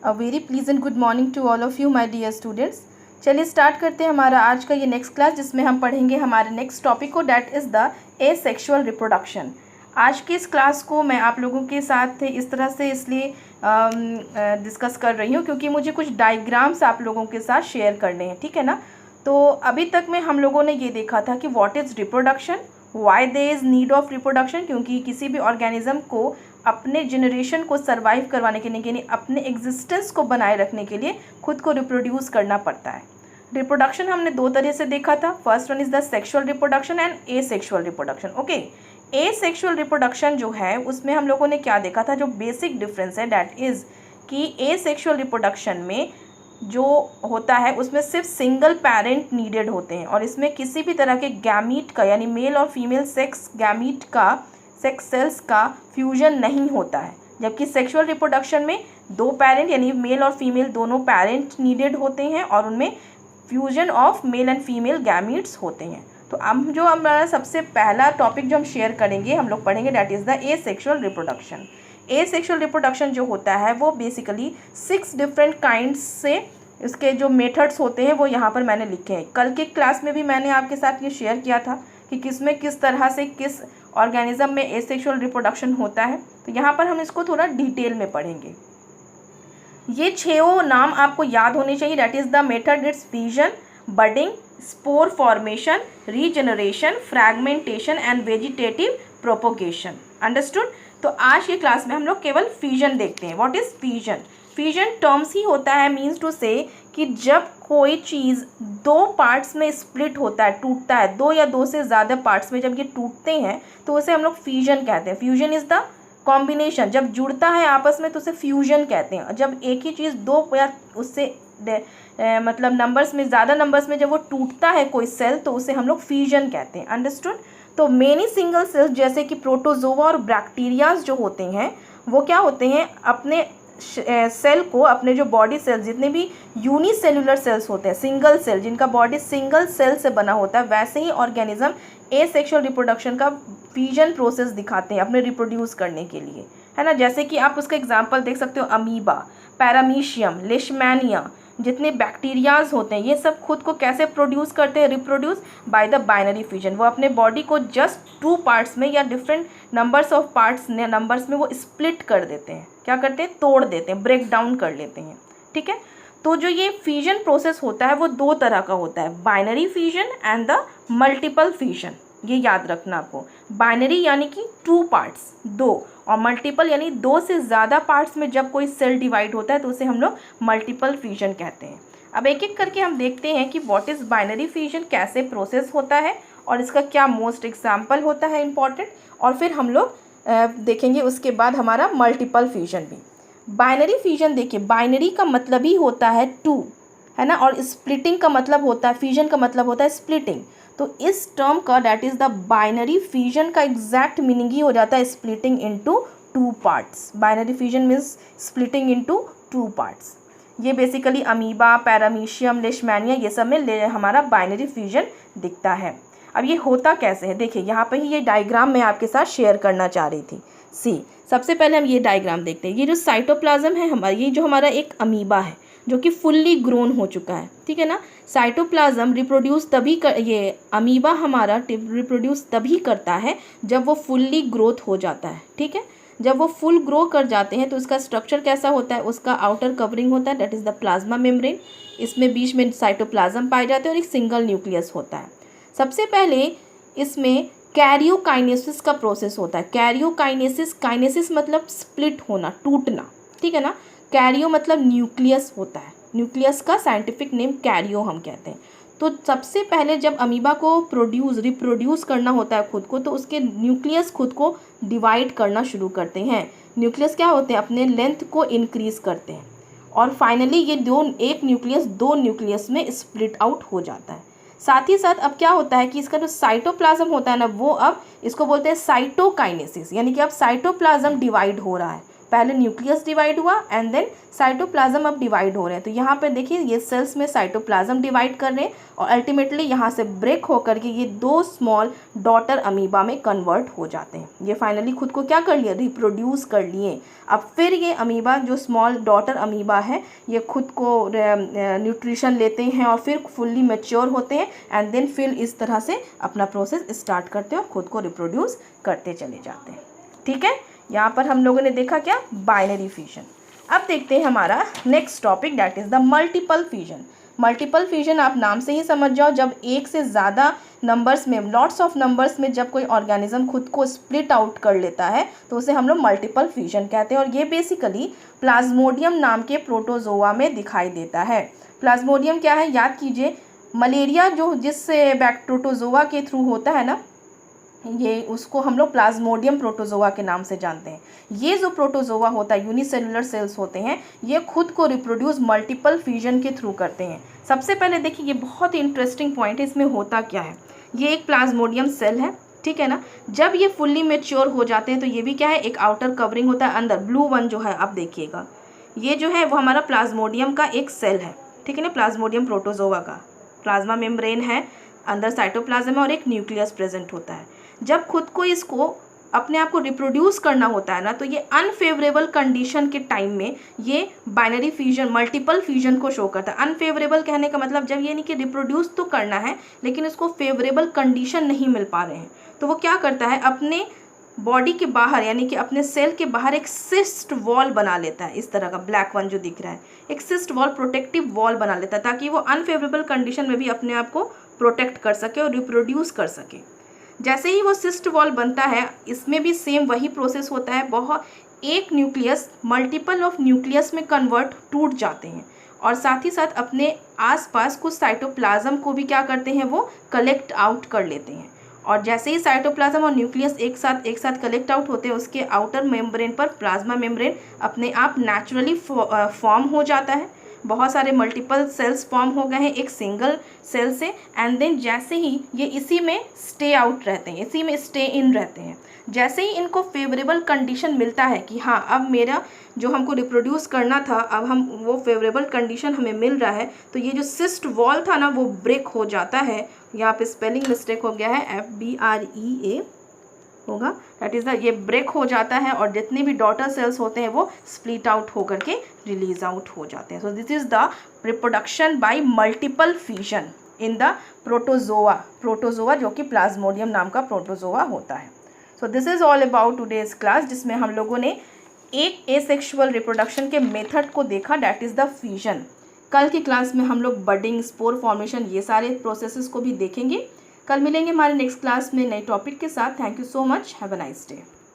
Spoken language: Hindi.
A very pleasant good morning to all of you my dear students. चलिए स्टार्ट करते हैं हमारा आज का ये नेक्स्ट क्लास, जिसमें हम पढ़ेंगे हमारे नेक्स्ट टॉपिक को, that is the asexual reproduction. आज की इस क्लास को मैं आप लोगों के साथ इस तरह से इसलिए डिस्कस कर रही हूँ क्योंकि मुझे कुछ डायग्राम्स आप लोगों के साथ शेयर करने हैं, ठीक है ना। तो अभी तक में हम लोगों ने ये देखा था कि what is reproduction, why there is need of reproduction, क्योंकि किसी भी ऑर्गेनिज्म को अपने जनरेशन को सर्वाइव करवाने के लिए, यानी अपने एग्जिस्टेंस को बनाए रखने के लिए खुद को रिप्रोड्यूस करना पड़ता है। रिप्रोडक्शन हमने दो तरह से देखा था। First one is the sexual reproduction and asexual reproduction. Okay, asexual reproduction जो है उसमें हम लोगों ने क्या देखा था, जो बेसिक डिफरेंस है डैट इज़ कि एसेक्सुअल रिप्रोडक्शन में जो होता है उसमें सिर्फ सिंगल पेरेंट नीडेड होते हैं और इसमें किसी भी तरह के गैमीट का, यानी मेल और फीमेल सेक्स गैमीट का, सेक्स सेल्स का फ्यूजन नहीं होता है। जबकि सेक्सुअल रिप्रोडक्शन में दो पेरेंट यानी मेल और फीमेल दोनों पेरेंट नीडेड होते हैं और उनमें fusion of male and female gametes होते हैं। तो अब जो हमारा सबसे पहला टॉपिक जो हम शेयर करेंगे, हम लोग पढ़ेंगे, that is the asexual reproduction. Asexual reproduction जो होता है वो बेसिकली 6 डिफरेंट काइंड्स से इसके जो मेथड्स होते हैं वो यहाँ पर मैंने लिखे हैं। कल के क्लास में भी मैंने आपके साथ ये शेयर किया था कि किसमें किस तरह से किस ऑर्गेनिज्म में एसेक्सुअल रिप्रोडक्शन होता है। तो यहाँ पर हम इसको थोड़ा डिटेल में पढ़ेंगे। ये 6 नाम आपको याद होने चाहिए। That is the method, it's fission, budding, spore formation, regeneration, fragmentation and vegetative propagation. Understood. तो आज की क्लास में हम लोग केवल फिजन देखते हैं। What is fission? Fission terms ही होता है, मीन्स टू से कि जब कोई चीज़ दो पार्ट्स में स्प्लिट होता है, टूटता है, दो या दो से ज़्यादा पार्ट्स में जब ये टूटते हैं तो उसे हम लोग फ्यूजन कहते हैं। फ्यूजन इज़ द कॉम्बिनेशन, जब जुड़ता है आपस में तो उसे फ्यूजन कहते हैं। जब एक ही चीज़ दो या उससे मतलब नंबर्स में, ज़्यादा नंबर्स में जब वो टूटता है कोई सेल तो उसे हम लोग फ्यूजन कहते हैं। अंडरस्टूड। तो मेनी सिंगल सेल्स जैसे कि प्रोटोजोआ और बैक्टीरियाज जो होते हैं वो क्या होते हैं, अपने सेल को, अपने जो बॉडी सेल्स, जितने भी यूनिसेलुलर सेल्स होते हैं, सिंगल सेल, जिनका बॉडी सिंगल सेल से बना होता है, वैसे ही ऑर्गेनिज्म एसेक्सुअल रिप्रोडक्शन का फ्यूजन प्रोसेस दिखाते हैं अपने रिप्रोड्यूस करने के लिए, है ना। जैसे कि आप उसका एग्जांपल देख सकते हो, अमीबा, पैरामीशियम, लेशमैनिया, जितने बैक्टीरियाज होते हैं ये सब खुद को कैसे प्रोड्यूस करते हैं, reproduce by the binary fusion. वो अपने बॉडी को जस्ट 2 पार्ट्स में या different numbers of parts numbers में वो स्प्लिट कर देते हैं। क्या करते हैं? तोड़ देते हैं, ब्रेक डाउन कर लेते हैं, ठीक है। तो जो ये फ्यूजन प्रोसेस होता है वो 2 तरह का होता है, binary fusion and the multiple fusion. ये याद रखना आपको। बाइनरी यानी कि 2 पार्ट्स, 2, और मल्टीपल यानी 2 से ज़्यादा पार्ट्स में जब कोई सेल डिवाइड होता है तो उसे हम लोग मल्टीपल फ्यूजन कहते हैं। अब एक एक करके हम देखते हैं कि व्हाट इज़ बाइनरी फ्यूजन, कैसे प्रोसेस होता है और इसका क्या मोस्ट एग्जाम्पल होता है इम्पॉर्टेंट, और फिर हम लोग देखेंगे उसके बाद हमारा मल्टीपल फ्यूजन भी। बाइनरी फ्यूजन देखिए, बाइनरी का मतलब ही होता है 2, है ना, और स्प्लिटिंग का मतलब होता है, फ्यूजन का मतलब होता है स्प्लिटिंग। तो इस टर्म का, that is the binary fusion का एग्जैक्ट मीनिंग ही हो जाता है splitting into 2 parts. Binary fusion means splitting into 2 parts. ये बेसिकली अमीबा, पैरामीशियम, लेशमैनिया, ये सब में हमारा बाइनरी फ्यूजन दिखता है। अब ये होता कैसे है, देखिए यहाँ पे ही ये डायग्राम मैं आपके साथ शेयर करना चाह रही थी। सी, सबसे पहले हम ये डायग्राम देखते हैं। ये जो साइटोप्लाज्म है हमारा, ये जो हमारा एक अमीबा है जो कि फुल्ली ग्रोन हो चुका है, ठीक है ना। साइटोप्लाज्म रिप्रोड्यूस तभी ये अमीबा हमारा रिप्रोड्यूस तभी करता है जब वो फुल्ली ग्रोथ हो जाता है, ठीक है। जब वो फुल ग्रो कर जाते हैं तो उसका स्ट्रक्चर कैसा होता है, उसका आउटर कवरिंग होता है, that is the plasma membrane. इसमें बीच में साइटोप्लाज्म पाए जाते हैं और एक सिंगल न्यूक्लियस होता है। सबसे पहले इसमें कैरियोकाइनेसिस का प्रोसेस होता है। कैरियोकाइनेसिस, काइनेसिस मतलब स्प्लिट होना, टूटना, ठीक है ना। कैरियो मतलब न्यूक्लियस होता है, न्यूक्लियस का साइंटिफिक नेम कैरियो हम कहते हैं। तो सबसे पहले जब अमीबा को रिप्रोड्यूस करना होता है खुद को, तो उसके न्यूक्लियस खुद को डिवाइड करना शुरू करते हैं। न्यूक्लियस क्या होते हैं, अपने लेंथ को इंक्रीज करते हैं और फाइनली ये एक न्यूक्लियस 2 न्यूक्लियस में स्प्लिट आउट हो जाता है। साथ ही साथ अब क्या होता है कि इसका जो साइटोप्लाज्म होता है ना, वो अब इसको बोलते हैं साइटोकाइनेसिस, यानी कि अब साइटोप्लाज्म डिवाइड हो रहा है। पहले न्यूक्लियस डिवाइड हुआ एंड देन साइटोप्लाज्म अब डिवाइड हो रहे हैं। तो यहाँ पे देखिए ये सेल्स में साइटोप्लाज्म डिवाइड कर रहे हैं और अल्टीमेटली यहाँ से ब्रेक होकर के ये 2 स्मॉल डॉटर अमीबा में कन्वर्ट हो जाते हैं। ये फाइनली खुद को क्या कर लिया, रिप्रोड्यूस कर लिए। अब फिर ये अमीबा जो स्मॉल डॉटर अमीबा है ये खुद को न्यूट्रिशन लेते हैं और फिर फुल्ली मैच्योर होते हैं एंड देन फिर इस तरह से अपना प्रोसेस स्टार्ट करते हैं और खुद को रिप्रोड्यूस करते चले जाते हैं। ठीक है, यहाँ पर हम लोगों ने देखा क्या, बाइनरी फिजन। अब देखते हैं हमारा next topic that is the multiple fission. Multiple fission आप नाम से ही समझ जाओ, जब एक से ज़्यादा नंबर्स में, लॉट्स ऑफ नंबर्स में जब कोई ऑर्गेनिज्म खुद को स्प्लिट आउट कर लेता है तो उसे हम लोग मल्टीपल फिजन कहते हैं। और ये बेसिकली प्लाज्मोडियम नाम के प्रोटोजोआ में दिखाई देता है। प्लाज्मोडियम क्या है, याद कीजिए, मलेरिया जो जिससे प्रोटोजोआ के थ्रू होता है ना, ये उसको हम लोग प्लाज्मोडियम प्रोटोजोआ के नाम से जानते हैं। ये जो प्रोटोजोआ होता है, यूनिसेलुलर सेल्स होते हैं, ये खुद को रिप्रोड्यूस मल्टीपल फिजन के थ्रू करते हैं। सबसे पहले देखिए ये बहुत ही इंटरेस्टिंग पॉइंट है, इसमें होता क्या है। ये एक प्लाज्मोडियम सेल है, ठीक है ना। जब ये फुल्ली मेच्योर हो जाते हैं तो ये भी क्या है, एक आउटर कवरिंग होता है, अंदर ब्लू वन जो है, आप देखिएगा ये जो है वो हमारा प्लाज्मोडियम का एक सेल है, ठीक है ना, प्लाज्मोडियम प्रोटोजोआ का। प्लाज्मा मेम्ब्रेन है, अंदर साइटोप्लाज्म है और एक न्यूक्लियस प्रेजेंट होता है। जब खुद को इसको अपने आप को रिप्रोड्यूस करना होता है ना, तो ये अनफेवरेबल कंडीशन के टाइम में ये बाइनरी फ्यूजन, मल्टीपल फ्यूजन को शो करता है। अनफेवरेबल कहने का मतलब जब ये नहीं कि रिप्रोड्यूस तो करना है लेकिन उसको फेवरेबल कंडीशन नहीं मिल पा रहे हैं, तो वो क्या करता है, अपने बॉडी के बाहर यानी कि अपने सेल के बाहर एक सिस्ट वॉल बना लेता है। इस तरह का ब्लैक वन जो दिख रहा है, एक सिस्ट वॉल, प्रोटेक्टिव वॉल बना लेता है ताकि वो अनफेवरेबल कंडीशन में भी अपने आप को प्रोटेक्ट कर सके और रिप्रोड्यूस कर सके। जैसे ही वो सिस्ट वॉल बनता है, इसमें भी सेम वही प्रोसेस होता है। बहुत एक न्यूक्लियस मल्टीपल ऑफ न्यूक्लियस में कन्वर्ट टूट जाते हैं और साथ ही साथ अपने आसपास कुछ साइटोप्लाज्म को भी क्या करते हैं, वो कलेक्ट आउट कर लेते हैं। और जैसे ही साइटोप्लाज्म और न्यूक्लियस एक साथ कलेक्ट आउट होते हैं, उसके आउटर मेम्ब्रेन पर प्लाज्मा मेम्ब्रेन अपने आप नेचुरली फॉर्म हो जाता है। बहुत सारे मल्टीपल सेल्स फॉर्म हो गए हैं एक सिंगल सेल से एंड देन जैसे ही ये इसी में स्टे आउट रहते हैं, इसी में स्टे इन रहते हैं। जैसे ही इनको फेवरेबल कंडीशन मिलता है कि हाँ अब मेरा जो हमको रिप्रोड्यूस करना था, अब हम वो फेवरेबल कंडीशन हमें मिल रहा है, तो ये जो सिस्ट वॉल था ना वो ब्रेक हो जाता है। यहाँ पे स्पेलिंग मिस्टेक हो गया है, FBREA होगा, दैट इज़ द, ये ब्रेक हो जाता है और जितने भी डॉटर सेल्स होते हैं वो स्प्लिट आउट होकर के रिलीज आउट हो जाते हैं। So this is the reproduction by multiple fission in the protozoa जो कि प्लाज्मोडियम नाम का प्रोटोजोआ होता है। So this is all about today's class, जिसमें हम लोगों ने एक एसेक्सुअल रिप्रोडक्शन के मेथड को देखा, डैट इज़ द फिजन। कल की क्लास में हम लोग बडिंग, स्पोर फॉर्मेशन, ये सारे प्रोसेसेस को भी देखेंगे। कल मिलेंगे हमारे नेक्स्ट क्लास में नए टॉपिक के साथ। Thank you so much, have a nice day.